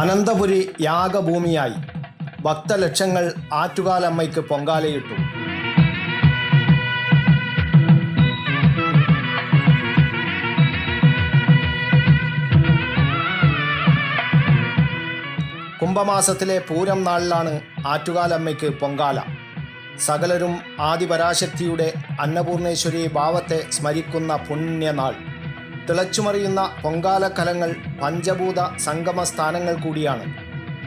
അനന്തപുരി യാഗഭൂമിയായി ഭക്തലക്ഷങ്ങൾ ആറ്റുകാലമ്മയ്ക്ക് പൊങ്കാലയിട്ടു. കുംഭമാസത്തിലെ പൂരം നാളിലാണ് ആറ്റുകാലമ്മയ്ക്ക് പൊങ്കാല. സകലരും ആദിപരാശക്തിയുടെ അന്നപൂർണേശ്വരി ഭാവത്തെ സ്മരിക്കുന്ന പുണ്യനാൾ. തിളച്ചുമറിയുന്ന പൊങ്കാലക്കലങ്ങൾ പഞ്ചഭൂത സംഗമ സ്ഥാനങ്ങൾ കൂടിയാണ്.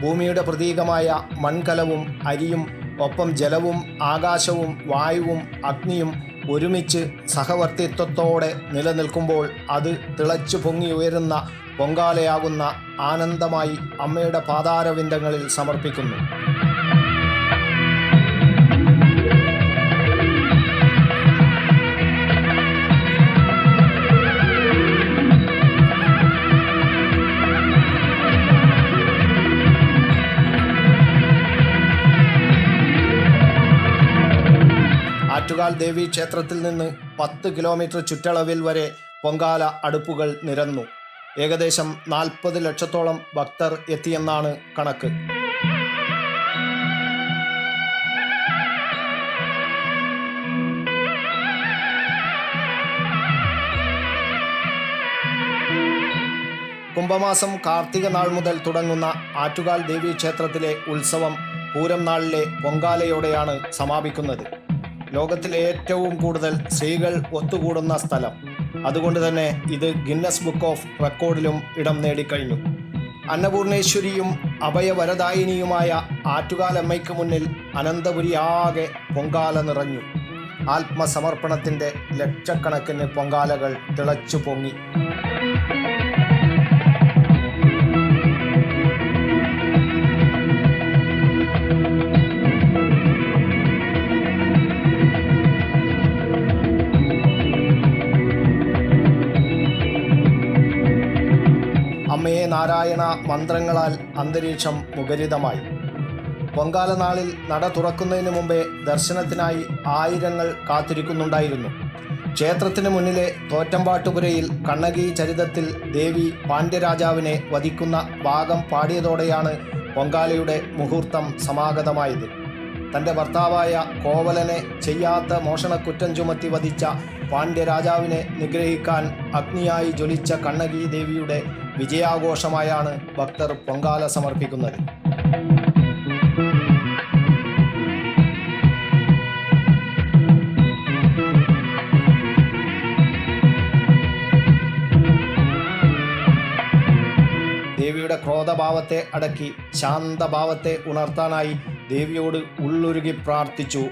ഭൂമിയുടെ പ്രതീകമായ മൺകലവും അരിയും ഒപ്പം ജലവും ആകാശവും വായുവും അഗ്നിയും ഒരുമിച്ച് സഹവർത്തിത്വത്തോടെ നിലനിൽക്കുമ്പോൾ അത് തിളച്ചു പൊങ്ങി ഉയരുന്ന പൊങ്കാലയാകുന്ന ആനന്ദമായി അമ്മയുടെ പാതാരവിന്ദങ്ങളിൽ സമർപ്പിക്കുന്നു. ആറ്റുകാൽ ദേവി ക്ഷേത്രത്തിൽ നിന്ന് 10 കിലോമീറ്റർ ചുറ്റളവിൽ വരെ പൊങ്കാല അടുപ്പുകൾ നിരന്നു. ഏകദേശം 40 ലക്ഷത്തോളം ഭക്തർ എത്തിയെന്നാണ് കണക്ക്. കുംഭമാസം കാർത്തിക നാൾ മുതൽ തുടങ്ങുന്ന ആറ്റുകാൽ ദേവി ക്ഷേത്രത്തിലെ ഉത്സവം പൂരം നാളിലെ പൊങ്കാലയോടെയാണ് സമാപിക്കുന്നത്. ലോകത്തിലെ ഏറ്റവും കൂടുതൽ സ്ത്രീകൾ ഒത്തുകൂടുന്ന സ്ഥലം. അതുകൊണ്ട് തന്നെ ഇത് ഗിന്നസ് ബുക്ക് ഓഫ് റെക്കോർഡിലും ഇടം നേടിക്കഴിഞ്ഞു. അന്നപൂർണേശ്വരിയും അഭയവരദായിനിയുമായ ആറ്റുകാലമ്മയ്ക്ക് മുന്നിൽ അനന്തപുരിയാകെ പൊങ്കാല നിറഞ്ഞു. ആത്മസമർപ്പണത്തിൻ്റെ ലക്ഷക്കണക്കിന് പൊങ്കാലകൾ തിളച്ചു പൊങ്ങി. അമ്മയെ നാരായണ മന്ത്രങ്ങളാൽ അന്തരീക്ഷം മുഖരിതമായി. പൊങ്കാല നാളിൽ നട തുറക്കുന്നതിന് മുമ്പേ ദർശനത്തിനായി ആയിരങ്ങൾ കാത്തിരിക്കുന്നുണ്ടായിരുന്നു. ക്ഷേത്രത്തിന് മുന്നിലെ തോറ്റമ്പാട്ടുപുരയിൽ കണ്ണകി ചരിതത്തിൽ ദേവി പാണ്ഡ്യരാജാവിനെ വധിക്കുന്ന ഭാഗം പാടിയതോടെയാണ് പൊങ്കാലയുടെ മുഹൂർത്തം സമാഗതമായത്. തൻ്റെ ഭർത്താവായ കോവലനെ ചെയ്യാത്ത മോഷണക്കുറ്റം ചുമത്തി വധിച്ച പാണ്ഡ്യരാജാവിനെ നിഗ്രഹിക്കാൻ അഗ്നിയായി ജ്വലിച്ച കണ്ണകി ദേവിയുടെ വിജയാഘോഷമായാണ് ഭക്തർ പൊങ്കാല സമർപ്പിക്കുന്നത്. ദേവിയുടെ ക്രോധഭാവത്തെ അടക്കി ശാന്തഭാവത്തെ ഉണർത്താനായി ദേവിയോട് ഉള്ളുരുകി പ്രാർത്ഥിച്ചു.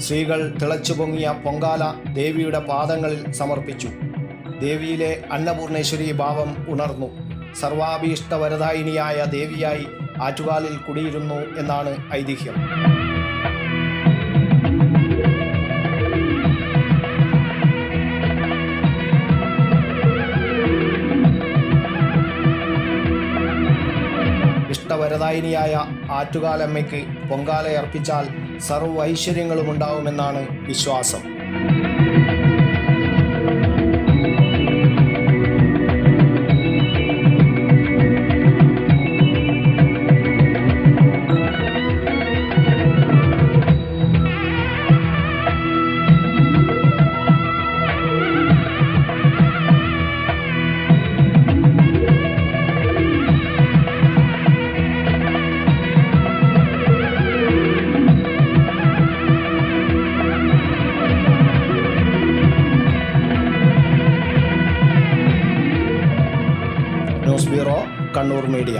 സ്ത്രീകൾ തിളച്ചു പൊങ്ങിയ പൊങ്കാല ദേവിയുടെ പാദങ്ങളിൽ സമർപ്പിച്ചു. ദേവിയിലെ അന്നപൂർണേശ്വരി ഭാവം ഉണർന്നു. സർവാഭീഷ്ടവരദായിനിയായ ദേവിയായി ആറ്റുകാലിൽ കുടിയിരുന്നു എന്നാണ് ഐതിഹ്യം. ഇഷ്ടവരദായിനിയായ ആറ്റുകാലമ്മയ്ക്ക് പൊങ്കാലയർപ്പിച്ചാൽ സർവ്വ ഐശ്വര്യങ്ങളും ഉണ്ടാവുമെന്നാണ് വിശ്വാസം. News bureau, Kannur media.